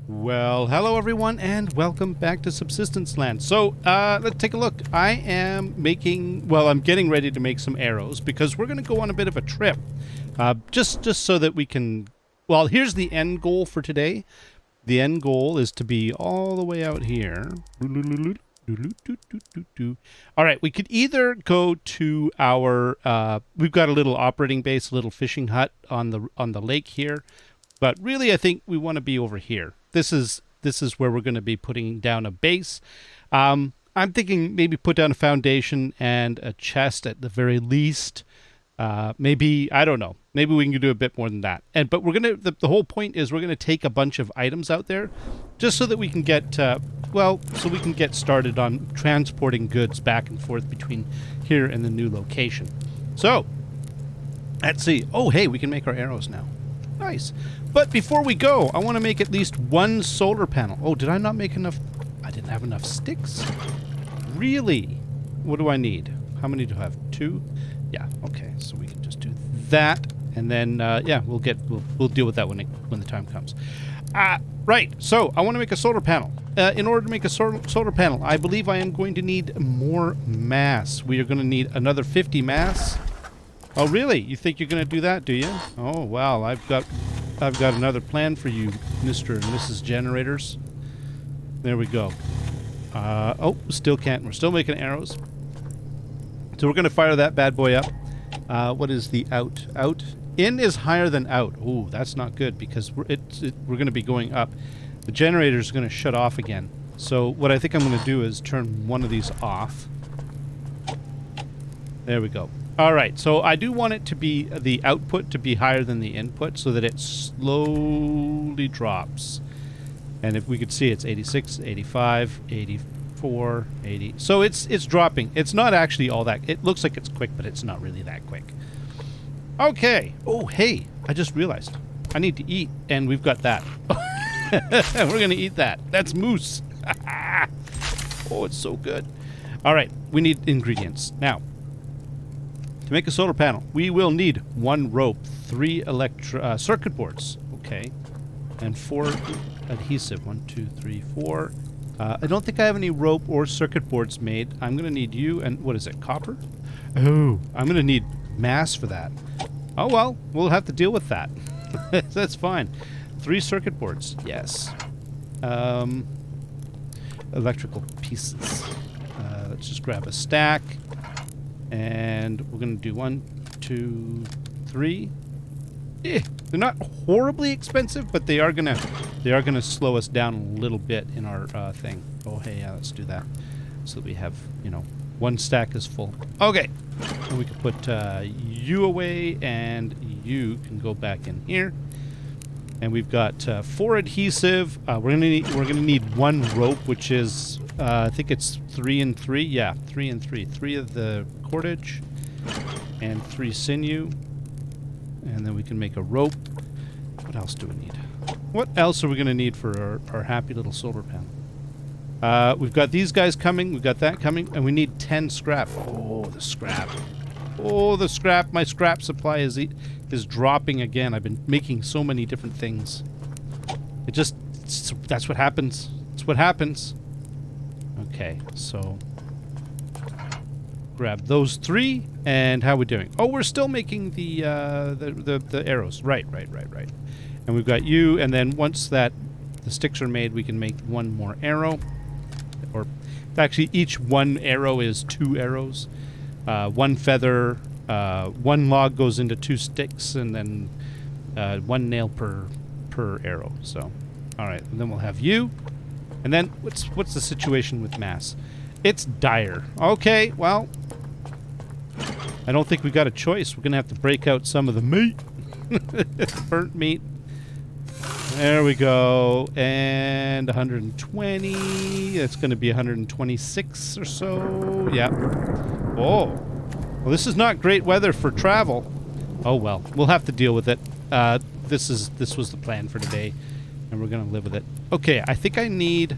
Well, hello everyone, and welcome back to Subsistence Land. So, let's take a look. I am making, well, I'm getting ready to make some arrows because we're going to go on a bit of a trip. Just so that we can, well, here's the end goal for today. The end goal is to be all the way out here. All right, we could either go to our, we've got a little operating base, a little fishing hut on the lake here. But really, I think we want to be over here. This is where we're going to be putting down a base. I'm thinking maybe put down a foundation and a chest at the very least. Maybe, I don't know. Maybe we can do a bit more than that. But we're gonna. The whole point is we're gonna take a bunch of items out there, just so that we can get so we can get started on transporting goods back and forth between here and the new location. So let's see. Oh, hey, we can make our arrows now. Nice. But before we go, I want to make at least one solar panel. Oh, did I not make enough? I didn't have enough sticks? Really? What do I need? How many do I have? 2? Yeah, okay. So we can just do that. And then, yeah, we'll deal with that when the time comes. Right. So I want to make a solar panel. In order to make a solar panel, I believe I am going to need more mass. We are going to need another 50 mass. Oh, really? You think you're going to do that, do you? Oh, well, I've got another plan for you, Mr. and Mrs. Generators. There we go. Oh, still can't. We're still making arrows. So we're going to fire that bad boy up. What is the out? Out? In is higher than out. Oh, that's not good because we're going to be going up. The generator is going to shut off again. So what I think I'm going to do is turn one of these off. There we go. All right, so I do want it to be the output to be higher than the input so that it slowly drops. And if we could see, it's 86, 85, 84, 80. So it's dropping. It's not actually all that. It looks like it's quick, but it's not really that quick. Okay. Oh, hey, I just realized I need to eat, and we've got that. We're going to eat that. That's moose. Oh, it's so good. All right, we need ingredients. Now, to make a solar panel, we will need 1 rope, 3 circuit boards, okay, and 4 adhesive. 1, 2, 3, 4. I don't think I have any rope or circuit boards made. I'm going to need you, and what is it, copper? Oh, I'm going to need mass for that. Oh, well, we'll have to deal with that. That's fine. 3 circuit boards, yes. Electrical pieces. Let's just grab a stack. And we're going to do 1, 2, 3. They're not horribly expensive, but they are gonna slow us down a little bit in our thing. Oh, hey, yeah, let's do that, so that we have, 1 stack is full. Okay, and we can put you away, and you can go back in here. And we've got 4 adhesive. We're gonna need 1 rope, which is I think it's 3 and 3. Yeah, 3 and 3. 3 of the cordage and 3 sinew, and then we can make a rope. What else do we need? What else are we gonna need for our happy little solar panel? We've got these guys coming. We've got that coming, and we need 10 scrap. Oh, the scrap. Oh, the scrap. My scrap supply is dropping again. I've been making so many different things. That's what happens. That's what happens. Okay, so grab those 3, and how are we doing? Oh, we're still making the arrows. Right. And we've got you, and then once the sticks are made, we can make 1 more arrow. Or actually, each 1 arrow is 2 arrows. 1 feather, 1 log goes into 2 sticks, and then 1 nail per arrow. So, all right, and then we'll have you. And then what's the situation with mass? It's dire. Okay, well, I don't think we got a choice. We're gonna have to break out some of the meat, burnt meat. There we go, and 120. That's gonna be 126 or so. Yeah. Oh, well, this is not great weather for travel. Oh well, we'll have to deal with it. This was the plan for today, and we're gonna live with it. Okay, I think I need.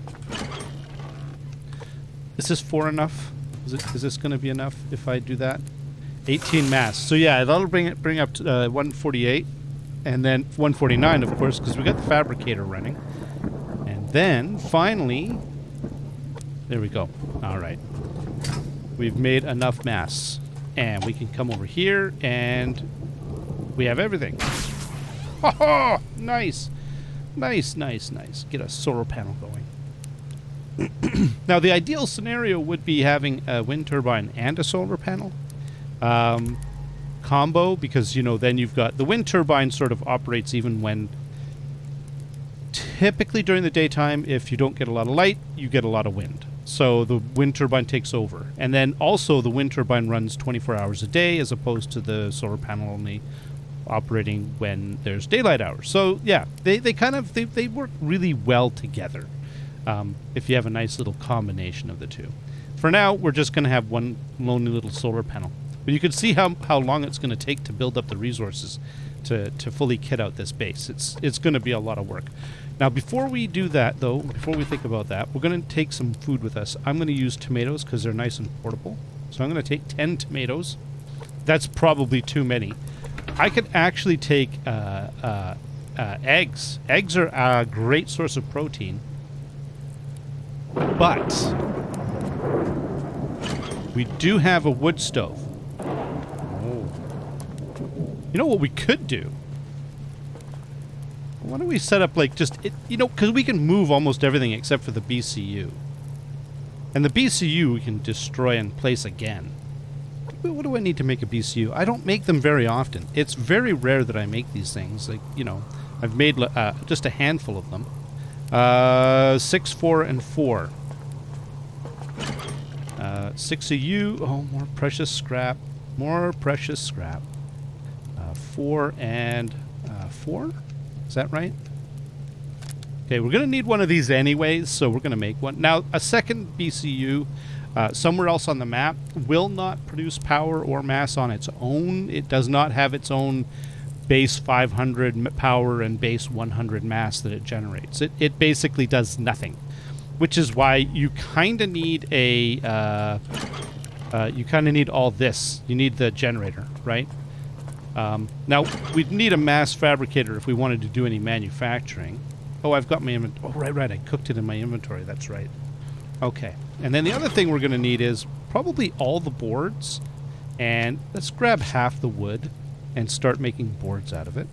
Is this 4 enough? Is this gonna be enough if I do that? 18 mass. So yeah, that'll bring up to 148, and then 149, of course, because we got the fabricator running. then, finally... There we go. All right. We've made enough mass. And we can come over here, and we have everything. Oh, nice. Nice, nice, nice. Get a solar panel going. Now, the ideal scenario would be having a wind turbine and a solar panel combo, because, you know, then you've got... The wind turbine sort of operates even when... Typically during the daytime, if you don't get a lot of light, you get a lot of wind. So the wind turbine takes over. And then also the wind turbine runs 24 hours a day as opposed to the solar panel only operating when there's daylight hours. So yeah, they work really well together if you have a nice little combination of the two. For now, we're just going to have one lonely little solar panel. But you can see how long it's going to take to build up the resources to fully kit out this base. It's going to be a lot of work. Now, before we do that, though, before we think about that, we're going to take some food with us. I'm going to use tomatoes because they're nice and portable. So I'm going to take 10 tomatoes. That's probably too many. I could actually take eggs. Eggs are a great source of protein. But we do have a wood stove. Oh. You know what we could do? Why don't we set up like just, because we can move almost everything except for the BCU. And the BCU we can destroy and place again. What do I need to make a BCU? I don't make them very often. It's very rare that I make these things. Like, I've made just a handful of them. 6, 4, and 4. 6 of you. Oh, more precious scrap. More precious scrap. 4 and 4? Is that right? Okay, we're going to need one of these anyways, so we're going to make one. Now, a second BCU somewhere else on the map will not produce power or mass on its own. It does not have its own base 500 power and base 100 mass that it generates. It basically does nothing, which is why you kind of need a... you kind of need all this. You need the generator, right? Now, we'd need a mass fabricator if we wanted to do any manufacturing. Oh, I've got my inventory. Oh, right. I cooked it in my inventory. That's right. Okay. And then the other thing we're going to need is probably all the boards. And let's grab half the wood and start making boards out of it.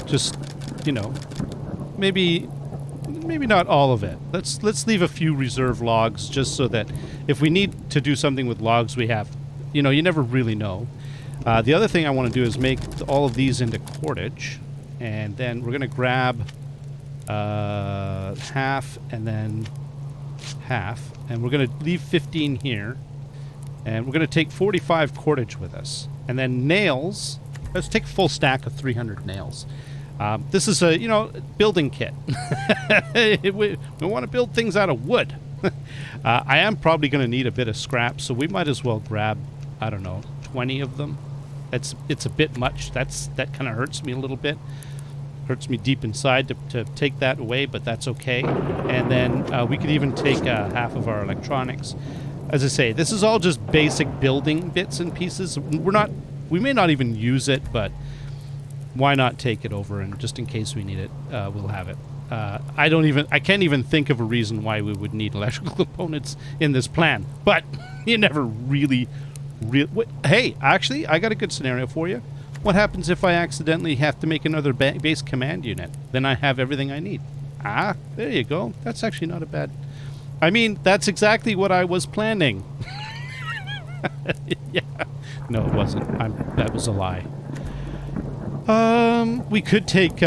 Just, maybe not all of it. Let's leave a few reserve logs just so that if we need to do something with logs, we have... you never really know. The other thing I want to do is make all of these into cordage. And then we're going to grab half and then half. And we're going to leave 15 here. And we're going to take 45 cordage with us. And then nails. Let's take a full stack of 300 nails. This is a, building kit. we want to build things out of wood. I am probably going to need a bit of scrap, so we might as well grab, I don't know, 20 of them. It's a bit much. That kind of hurts me a little bit. Hurts me deep inside to take that away, but that's okay. And then we could even take half of our electronics. As I say, this is all just basic building bits and pieces. We may not even use it, but why not take it over, and just in case we need it, we'll have it. I can't even think of a reason why we would need electrical components in this plan, but you never really... Hey, actually, I got a good scenario for you. What happens if I accidentally have to make another base command unit? Then I have everything I need. Ah, there you go. That's actually not a bad... I mean, that's exactly what I was planning. Yeah. No, it wasn't. That was a lie. We could take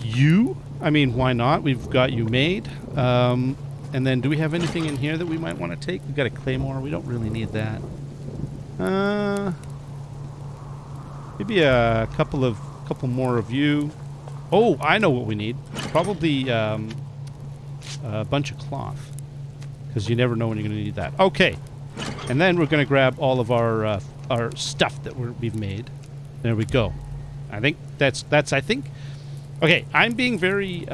you. I mean, why not? We've got you made. And then do we have anything in here that we might want to take? We've got a claymore. We don't really need that. Maybe a couple more of you. Oh, I know what we need. Probably a bunch of cloth, because you never know when you're going to need that. Okay, and then we're going to grab all of our stuff that we've made. There we go. I think that's. I think. Okay, I'm being very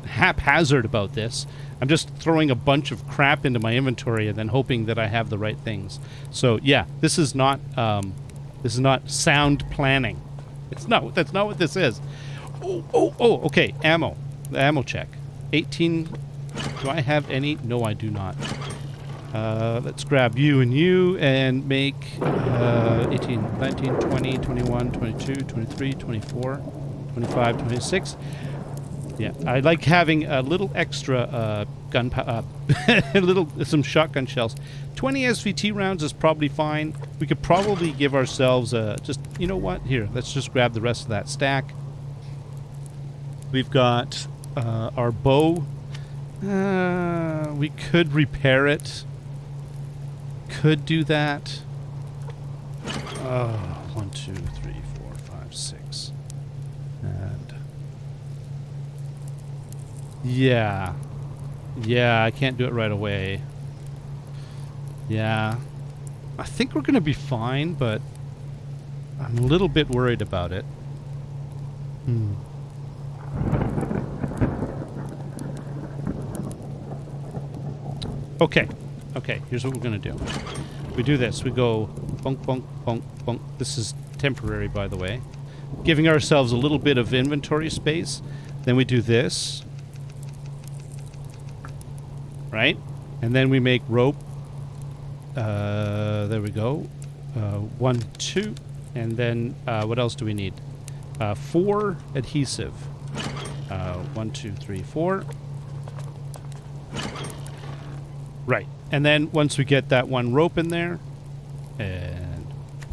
haphazard about this. I'm just throwing a bunch of crap into my inventory and then hoping that I have the right things. So yeah, this is not sound planning. That's not what this is. Okay, ammo. The ammo check. 18. Do I have any? No, I do not. Let's grab you and make 18, 19, 20, 21, 22, 23, 24, 25, 26. Yeah, I like having a little extra some shotgun shells. 20 SVT rounds is probably fine. We could probably give ourselves just, you know what? Here, let's just grab the rest of that stack. We've got our bow. We could repair it. Could do that. 1, 2, 3, 4, 5, 6. And yeah, I can't do it right away. Yeah, I think we're gonna be fine, but I'm a little bit worried about it. Okay, here's what we're gonna do. We do this. We go bonk, bonk, bonk, bonk. This is temporary, by the way. Giving ourselves a little bit of inventory space. Then we do this. Right? And then we make rope. There we go. 1, 2. And then, what else do we need? 4 adhesive. 1, 2, 3, 4. Right. And then once we get that one rope in there, and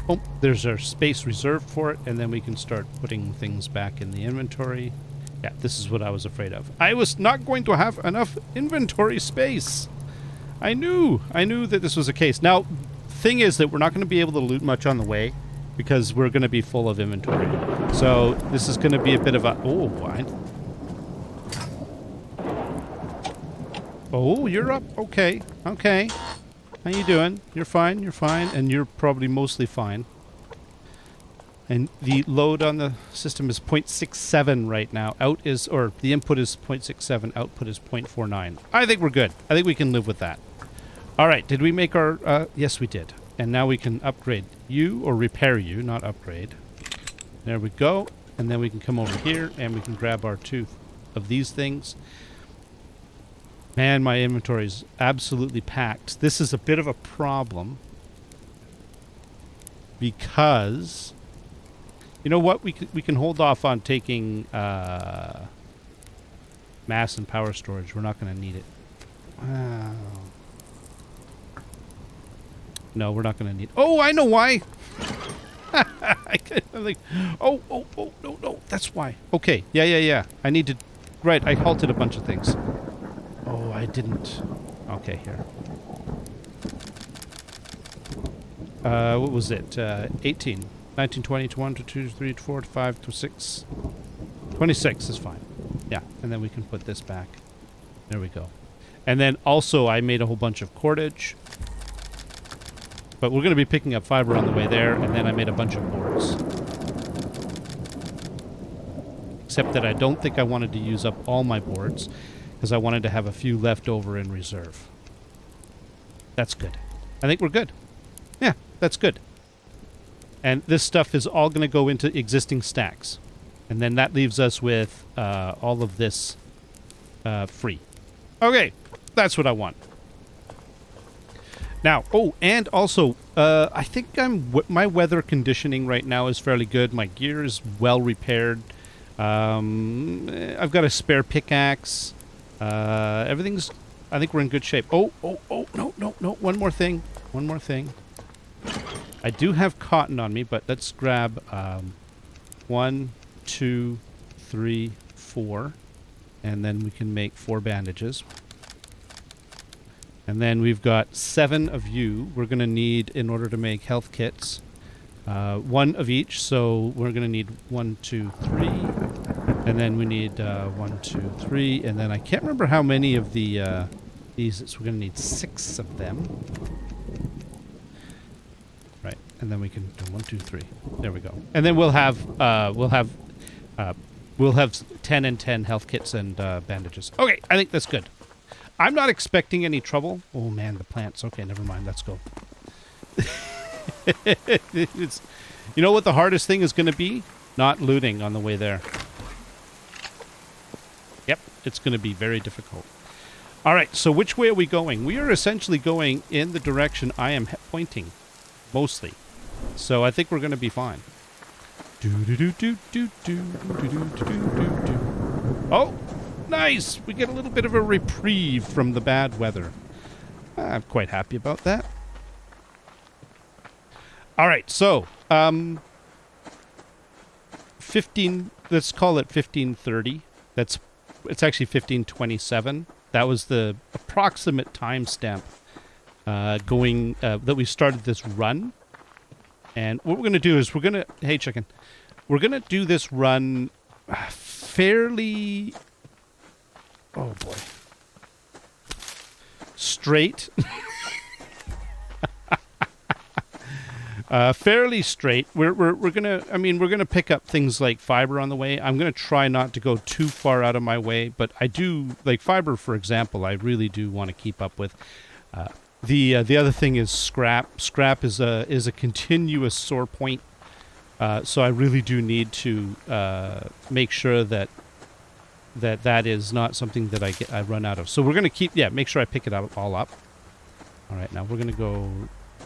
boom, there's our space reserved for it, and then we can start putting things back in the inventory. Yeah, this is what I was afraid of. I was not going to have enough inventory space. I knew that this was the case. Now, thing is that we're not going to be able to loot much on the way because we're going to be full of inventory. So this is going to be a bit of a... Oh, you're up. Okay. How you doing? You're fine, and you're probably mostly fine. And the load on the system is 0.67 right now. The input is 0.67, output is 0.49. I think we're good. I think we can live with that. All right, did we make our... yes, we did. And now we can upgrade you, or repair you, not upgrade. There we go. And then we can come over here, and we can grab our 2 of these things. Man, my inventory is absolutely packed. This is a bit of a problem. Because... You know what? We can hold off on taking mass and power storage. We're not going to need it. No, we're not going to need... Oh, I know why! I'm like, oh, no, that's why. Okay, yeah. I need to... Right, I halted a bunch of things. Oh, I didn't... Okay, here. What was it? 18. 19, 20, 21, 22, 23, 24, 25, 26. 26 is fine. Yeah, and then we can put this back. There we go. And then also I made a whole bunch of cordage. But we're going to be picking up fiber on the way there, and then I made a bunch of boards. Except that I don't think I wanted to use up all my boards, because I wanted to have a few left over in reserve. That's good. I think we're good. Yeah, that's good. And this stuff is all going to go into existing stacks. And then that leaves us with all of this free. Okay, that's what I want. Now, and also, I think my weather conditioning right now is fairly good. My gear is well repaired. I've got a spare pickaxe. Everything's... I think we're in good shape. No. One more thing. I do have cotton on me, but let's grab 1, 2, 3, 4. And then we can make 4 bandages. And then we've got 7 of you we're going to need in order to make health kits. 1 of each, so we're going to need 1, 2, 3. And then we need 1, 2, 3. And then I can't remember how many of the these, so we're going to need 6 of them. Right, and then we can do 1, 2, 3. There we go. And then we'll have 10 and 10 health kits and bandages. Okay, I think that's good. I'm not expecting any trouble. Oh man, the plants. Okay, never mind. Let's go. You know what the hardest thing is going to be? Not looting on the way there. Yep, it's going to be very difficult. All right, so which way are we going? We are essentially going in the direction I am pointing, mostly. So I think we're going to be fine. Oh, nice! We get a little bit of a reprieve from the bad weather. I'm quite happy about that. All right, so 15. Let's call it 15:30. It's actually 15:27. That was the approximate timestamp that we started this run. And what we're going to do is hey chicken, we're going to do this run fairly, oh boy, straight. Fairly straight. We're gonna pick up things like fiber on the way. I'm gonna try not to go too far out of my way, but I do like fiber, for example. I really do want to keep up with. The other thing is scrap. Scrap is a continuous sore point. So I really do need to make sure that is not something that I run out of. So we're gonna make sure I pick it all up. All right, now we're gonna go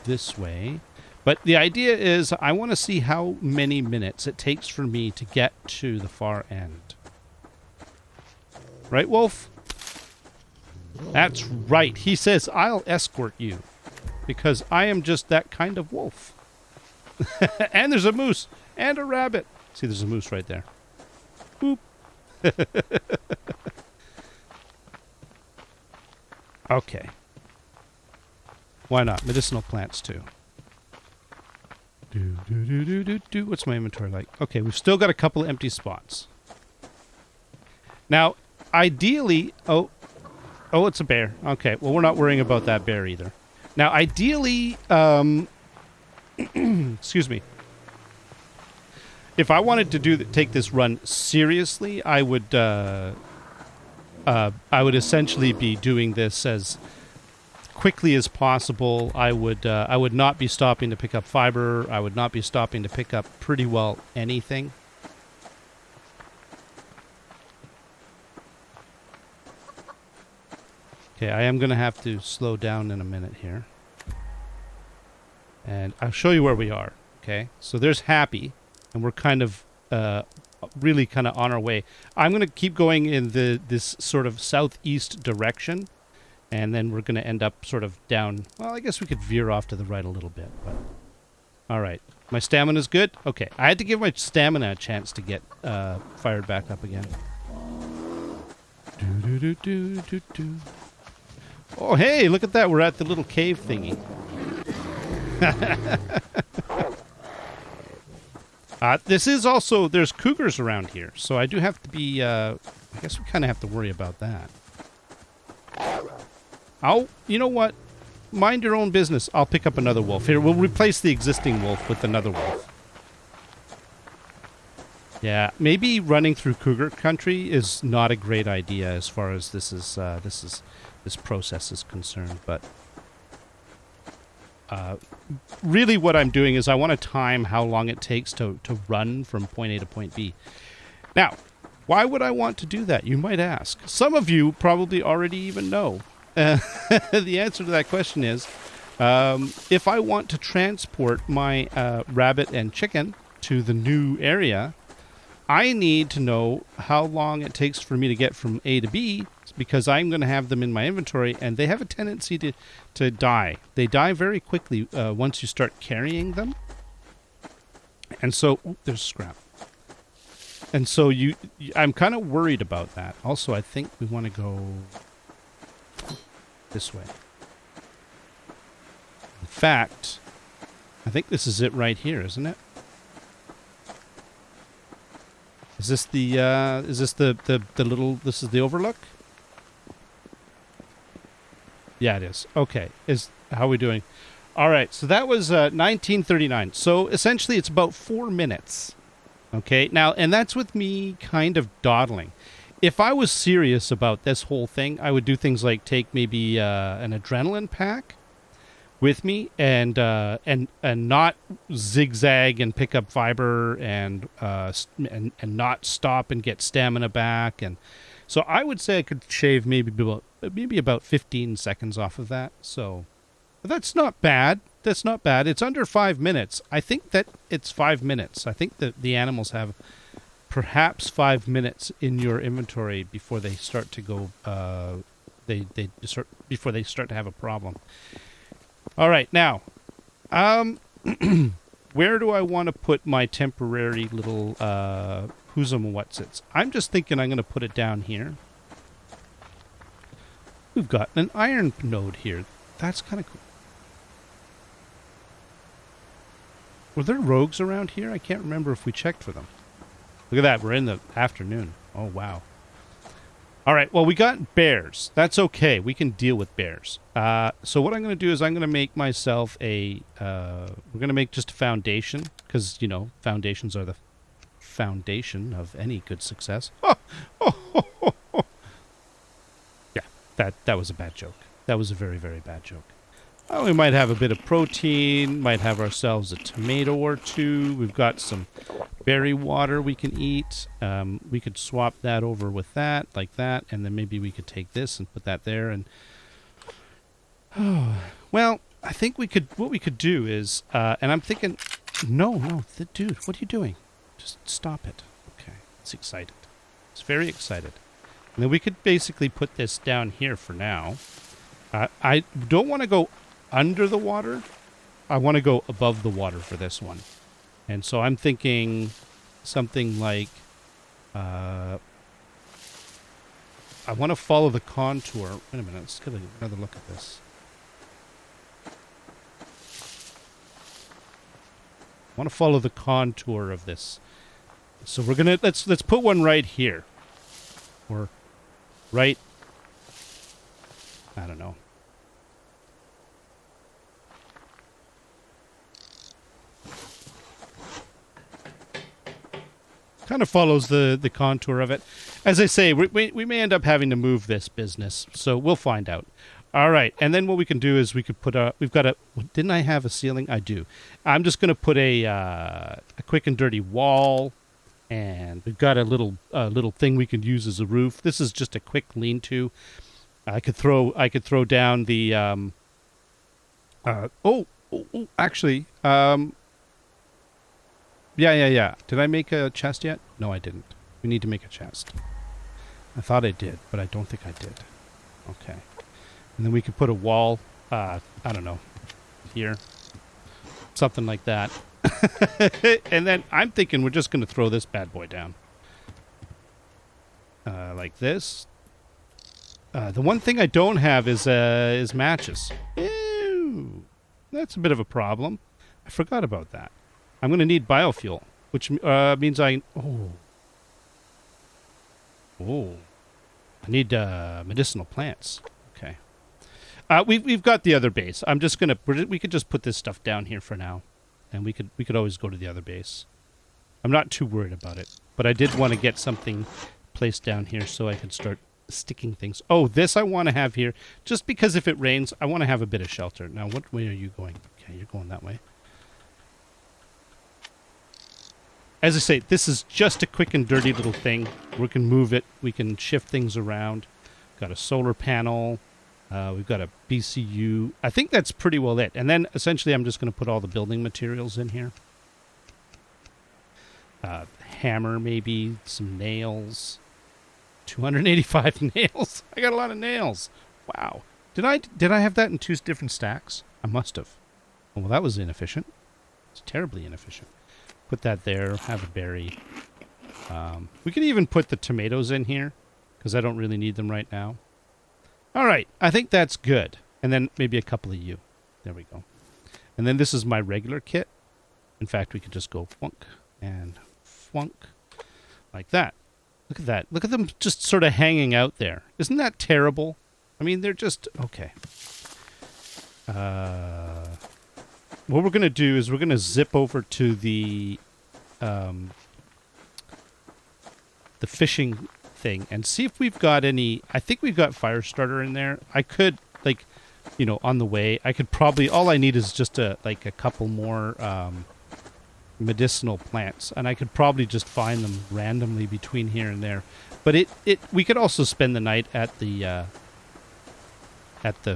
this way. But the idea is I want to see how many minutes it takes for me to get to the far end. Right, Wolf? That's right. He says, I'll escort you. Because I am just that kind of wolf. And there's a moose. And a rabbit. See, there's a moose right there. Boop. Okay. Why not? Medicinal plants, too. What's my inventory like? Okay, we've still got a couple of empty spots. Now, ideally... Oh, it's a bear. Okay, well, we're not worrying about that bear either. Now, ideally... excuse me. If I wanted to take this run seriously, I would essentially be doing this as quickly as possible. I would not be stopping to pick up fiber. I would not be stopping to pick up pretty well anything. Okay, I am going to have to slow down in a minute here. And I'll show you where we are. Okay, so there's Happy, and we're kind of really kind of on our way. I'm going to keep going in this sort of southeast direction. And then we're going to end up sort of down. Well, I guess we could veer off to the right a little bit. But all right. My stamina's good? Okay. I had to give my stamina a chance to get fired back up again. Oh, hey, look at that. We're at the little cave thingy. This is also... There's cougars around here. So I do have to be... I guess we kind of have to worry about that. You know what? Mind your own business. I'll pick up another wolf. Here, we'll replace the existing wolf with another wolf. Yeah, maybe running through cougar country is not a great idea as far as this process is concerned. But really, what I'm doing is I want to time how long it takes to run from point A to point B. Now, why would I want to do that? You might ask. Some of you probably already even know. The answer to that question is, if I want to transport my rabbit and chicken to the new area, I need to know how long it takes for me to get from A to B, because I'm going to have them in my inventory, and they have a tendency to die. They die very quickly once you start carrying them. And so, there's scrap. And so I'm kind of worried about that. Also, I think we want to go this way. In fact, I think this is it right here, isn't it? Is this the little, this is the overlook? Yeah, it is. Okay. How are we doing? All right. So that was 1939. So essentially it's about 4 minutes. Okay. Now, and that's with me kind of dawdling. If I was serious about this whole thing, I would do things like take maybe an adrenaline pack with me and not zigzag and pick up fiber and not stop and get stamina back and So I would say I could shave maybe about 15 seconds off of that. So that's not bad. That's not bad. It's under 5 minutes. I think that it's 5 minutes. I think that the animals have perhaps 5 minutes in your inventory before they start to go. Before they start to have a problem. All right, now, where do I want to put my temporary little who's and what's its? I'm just thinking I'm going to put it down here. We've got an iron node here. That's kind of cool. Were there rogues around here? I can't remember if we checked for them. Look at that. We're in the afternoon. Oh, wow. All right. Well, we got bears. That's okay. We can deal with bears. So what I'm going to do is I'm going to make myself a... we're going to make just a foundation because, you know, foundations are the foundation of any good success. Yeah, that was a bad joke. That was a very, very bad joke. Oh, we might have a bit of protein, might have ourselves a tomato or two. We've got some berry water we can eat. We could swap that over with that, like that, and then maybe we could take this and put that there. And well, I think what we could do is, and I'm thinking, no, dude, what are you doing? Just stop it. Okay, it's excited. It's very excited. And then we could basically put this down here for now. I don't want to go under the water. I want to go above the water for this one. And so I'm thinking something like, I want to follow the contour. Wait a minute, let's get another look at this. I want to follow the contour of this. So we're gonna let's put one right here. Or right, I don't know. Kind of follows the contour of it. As I say, we may end up having to move this business, so we'll find out. All right, and then what we can do is we could put we've got a, didn't I have a ceiling? I do. I'm just going to put a quick and dirty wall, and we've got a little thing we can use as a roof. This is just a quick lean-to. I could throw down the actually. Yeah. Did I make a chest yet? No, I didn't. We need to make a chest. I thought I did, but I don't think I did. Okay. And then we could put a wall, I don't know, here. Something like that. And then I'm thinking we're just going to throw this bad boy down. Like this. The one thing I don't have is matches. Ew. That's a bit of a problem. I forgot about that. I'm going to need biofuel, which means I need medicinal plants. Okay. We've got the other base. I'm just going to we could just put this stuff down here for now, and we could always go to the other base. I'm not too worried about it, but I did want to get something placed down here so I could start sticking things. Oh, this I want to have here just because if it rains, I want to have a bit of shelter. Now, what way are you going? Okay, you're going that way. As I say, this is just a quick and dirty little thing. We can move it. We can shift things around. Got a solar panel. We've got a BCU. I think that's pretty well it. And then essentially I'm just going to put all the building materials in here. Hammer maybe, some nails. 285 nails. I got a lot of nails. Wow. Did I have that in 2 different stacks? I must have. Oh, well, that was inefficient. It's terribly inefficient. Put that there, have a berry. We could even put the tomatoes in here, because I don't really need them right now. All right, I think that's good. And then maybe a couple of you. There we go. And then this is my regular kit. In fact, we could just go flunk and flunk, like that. Look at that. Look at them just sort of hanging out there. Isn't that terrible? I mean, they're just... Okay. What we're going to do is we're going to zip over to the fishing thing and see if we've got any... I think we've got fire starter in there. I could, like, on the way, I could probably... All I need is just a couple more medicinal plants, and I could probably just find them randomly between here and there. But we could also spend the night at the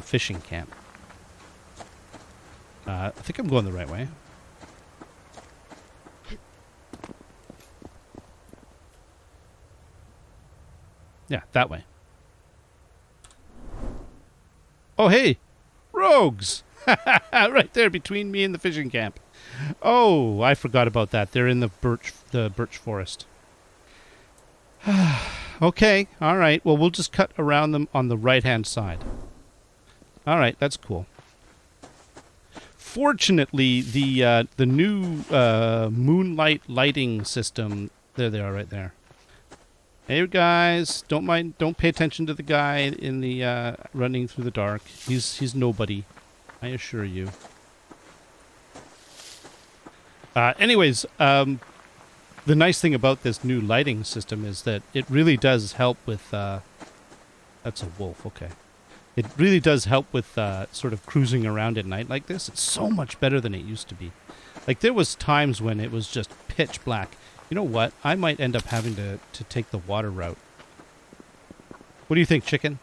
fishing camp. I think I'm going the right way. Yeah, that way. Oh, hey! Rogues! Right there between me and the fishing camp. Oh, I forgot about that. They're in the birch forest. Okay, all right. Well, we'll just cut around them on the right-hand side. All right, that's cool. Fortunately, the new moonlight lighting system. There they are, right there. Hey guys, don't pay attention to the guy in the running through the dark. He's nobody, I assure you. Anyways, the nice thing about this new lighting system is that it really does help with that's a wolf, okay. It really does help with sort of cruising around at night like this. It's so much better than it used to be. Like, there was times when it was just pitch black. You know what? I might end up having to take the water route. What do you think, chicken?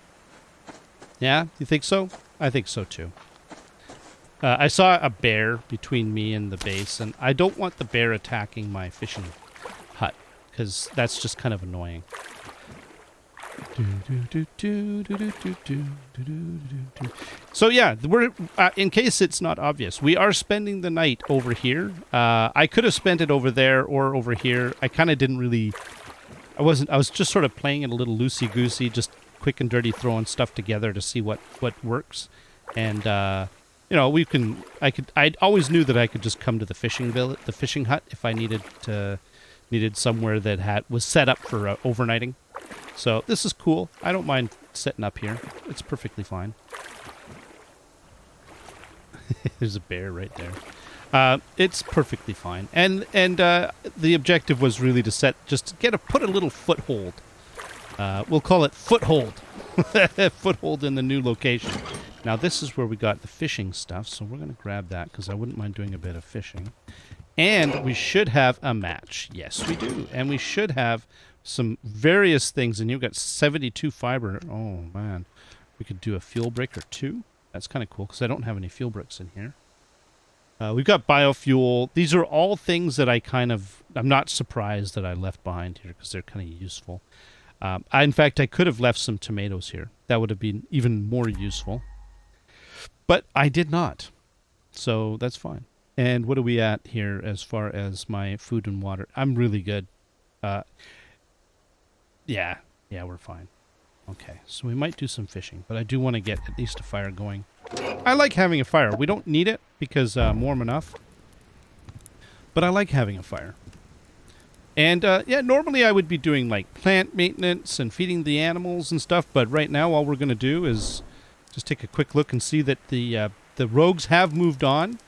Yeah? You think so? I think so, too. I saw a bear between me and the base, and I don't want the bear attacking my fishing hut, because that's just kind of annoying. So yeah, we're in case it's not obvious, we are spending the night over here. I could have spent it over there or over here. I kind of didn't really. I was just sort of playing it a little loosey goosey, just quick and dirty, throwing stuff together to see what works. And you know, I always knew that I could just come to the fishing hut if I needed somewhere that was set up for overnighting. So this is cool. I don't mind setting up here. It's perfectly fine. There's a bear right there. It's perfectly fine. And the objective was really to put a little foothold. We'll call it Foothold. Foothold in the new location. Now this is where we got the fishing stuff, so we're going to grab that because I wouldn't mind doing a bit of fishing. And we should have a match. Yes, we do. And we should have some various things, and you've got 72 fiber. Oh man, we could do a fuel brick or two. That's kind of cool because I don't have any fuel bricks in here. We've got biofuel. These are all things that I'm not surprised that I left behind here because they're kind of useful. In fact, I could have left some tomatoes here. That would have been even more useful. But I did not. So that's fine. And what are we at here as far as my food and water? I'm really good. Yeah, we're fine. Okay, so we might do some fishing, but I do want to get at least a fire going. I like having a fire. We don't need it because warm enough, but I like having a fire. And yeah, normally I would be doing like plant maintenance and feeding the animals and stuff, but right now all we're going to do is just take a quick look and see that the rogues have moved on,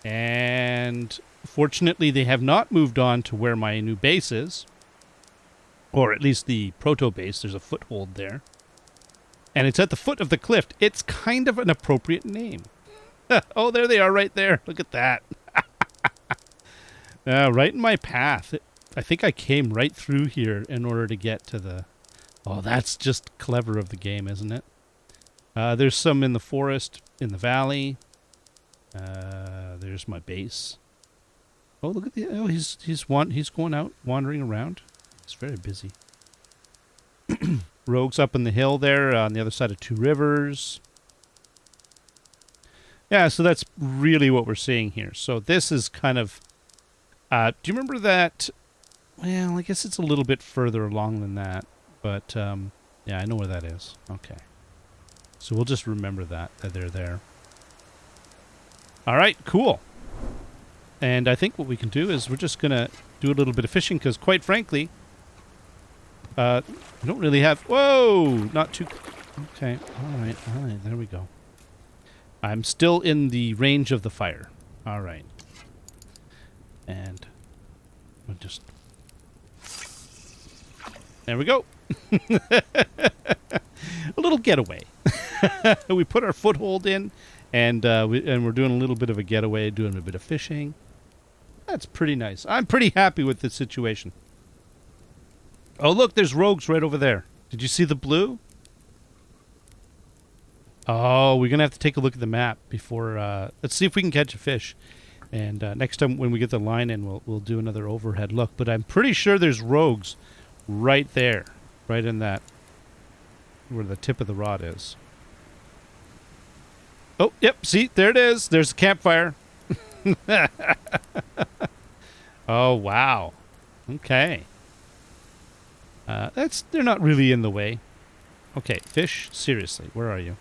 and fortunately they have not moved on to where my new base is. Or at least the proto-base. There's a foothold there. And it's at the foot of the cliff. It's kind of an appropriate name. Oh, there they are right there. Look at that. Right in my path. I think I came right through here in order to get to the... Oh, that's just clever of the game, isn't it? There's some in the forest, in the valley. There's my base. Oh, look at the... Oh, he's going out, wandering around. It's very busy. Rogues up in the hill there on the other side of Two Rivers. Yeah, so that's really what we're seeing here. So this is kind of... do you remember that... Well, I guess it's a little bit further along than that. But, yeah, I know where that is. Okay. So we'll just remember that they're there. All right, cool. And I think what we can do is we're just going to do a little bit of fishing because, quite frankly... we don't really have... Whoa! Not too... Okay. All right. There we go. I'm still in the range of the fire. All right. And we'll just... There we go. A little getaway. We put our foothold in, and we're doing a little bit of a getaway, doing a bit of fishing. That's pretty nice. I'm pretty happy with this situation. Oh, look, there's rogues right over there. Did you see the blue? Oh, we're going to have to take a look at the map before... let's see if we can catch a fish. And next time when we get the line in, we'll do another overhead look. But I'm pretty sure there's rogues right there. Right in that... where the tip of the rod is. Oh, yep, see? There it is. There's a campfire. Oh, wow. Okay. They're not really in the way. Okay, fish, seriously, where are you?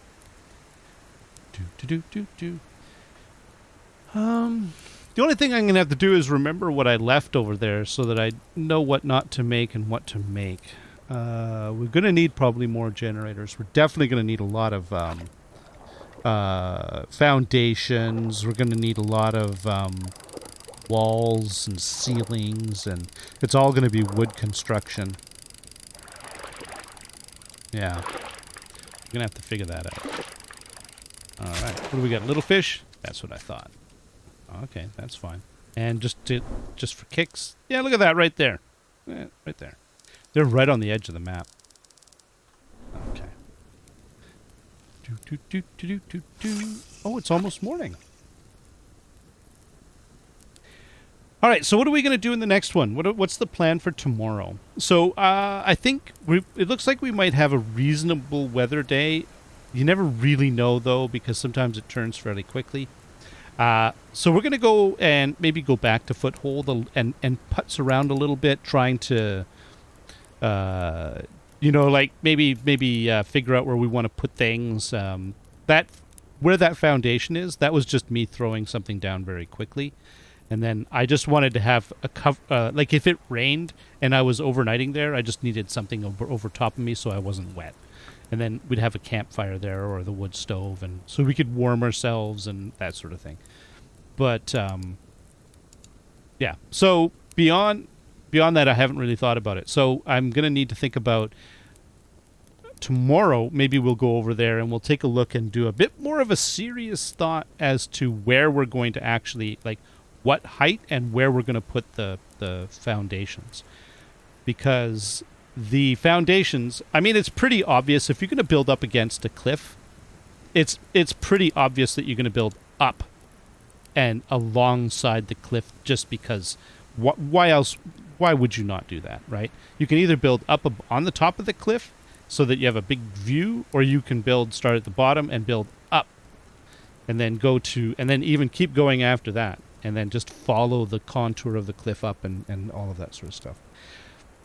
The only thing I'm going to have to do is remember what I left over there so that I know what not to make and what to make. We're going to need probably more generators. We're definitely going to need a lot of foundations. We're going to need a lot of walls and ceilings, and it's all going to be wood construction. Yeah. We're going to have to figure that out. Alright. What do we got? Little fish? That's what I thought. Okay, that's fine. And just for kicks? Yeah, look at that right there. Right there. They're right on the edge of the map. Okay. Oh, it's almost morning. All right, so what are we going to do in the next one? What's the plan for tomorrow? So I think it looks like we might have a reasonable weather day. You never really know, though, because sometimes it turns fairly quickly. So we're going to go and maybe go back to Foothold and putz around a little bit, trying to, like maybe figure out where we want to put things. Where that foundation is, that was just me throwing something down very quickly. And then I just wanted to have a cover, like if it rained and I was overnighting there, I just needed something over top of me so I wasn't wet. And then we'd have a campfire there or the wood stove, and so we could warm ourselves and that sort of thing. But yeah, so beyond that, I haven't really thought about it. So I'm gonna need to think about tomorrow. Maybe we'll go over there and we'll take a look and do a bit more of a serious thought as to where we're going to actually, like, what height and where we're going to put the foundations. Because the foundations, I mean, it's pretty obvious. If you're going to build up against a cliff, it's pretty obvious that you're going to build up and alongside the cliff, just because why else? Why would you not do that, right? You can either build up on the top of the cliff so that you have a big view, or you can start at the bottom and build up and then and then even keep going after that. And then just follow the contour of the cliff up and all of that sort of stuff.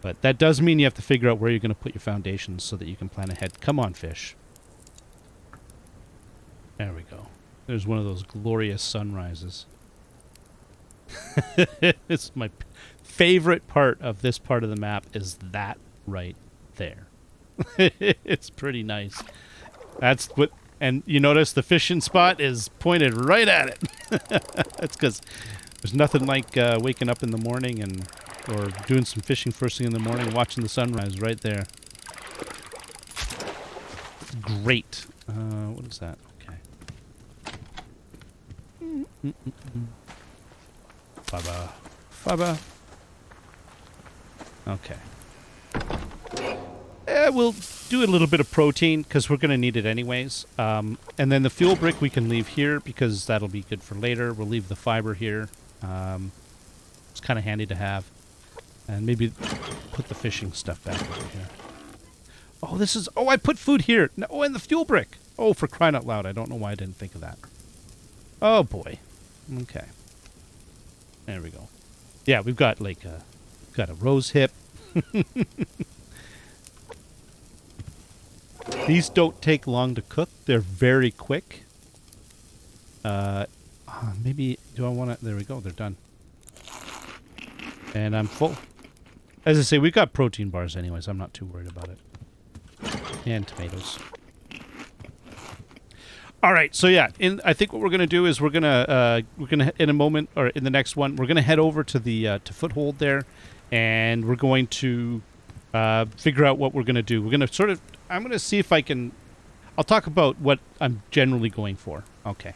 But that does mean you have to figure out where you're going to put your foundations so that you can plan ahead. Come on, fish. There we go. There's one of those glorious sunrises. It's my favorite part of this part of the map is that right there. It's pretty nice. That's what... And you notice the fishing spot is pointed right at it. That's because there's nothing like waking up in the morning or doing some fishing first thing in the morning, watching the sunrise right there. Great. What is that? Okay. Faba. Okay. We'll do a little bit of protein because we're going to need it anyways. And then the fuel brick we can leave here because that'll be good for later. We'll leave the fiber here. It's kind of handy to have. And maybe put the fishing stuff back over here. Oh, I put food here. No, and the fuel brick. Oh, for crying out loud. I don't know why I didn't think of that. Oh, boy. Okay. There we go. Yeah, we've got like got a rose hip. These don't take long to cook. They're very quick. Maybe, do I want to... There we go. They're done. And I'm full. As I say, we've got protein bars anyways. I'm not too worried about it. And tomatoes. All right. So, yeah. I think what we're going to do is we're going to, in a moment, or in the next one, we're going to head over to the to Foothold there. And we're going to figure out what we're going to do. We're going to I'm going to see if I can... I'll talk about what I'm generally going for. Okay.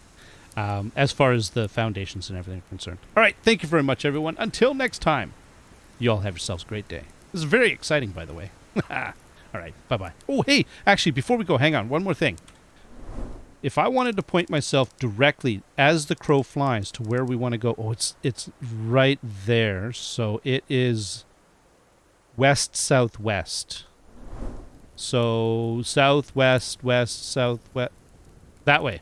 as far as the foundations and everything are concerned. All right, thank you very much, everyone. Until next time, you all have yourselves a great day. This is very exciting, by the way. All right, bye-bye. Oh, hey, actually, before we go, hang on, one more thing. If I wanted to point myself directly as the crow flies to where we want to go, it's right there. So it is west-southwest. So southwest, west, southwest, that way.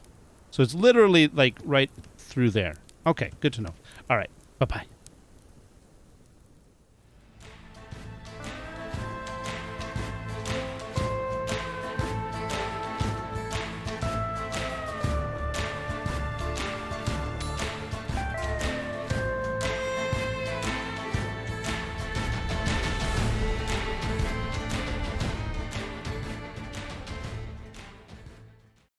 So it's literally like right through there. Okay, good to know. All right, bye-bye.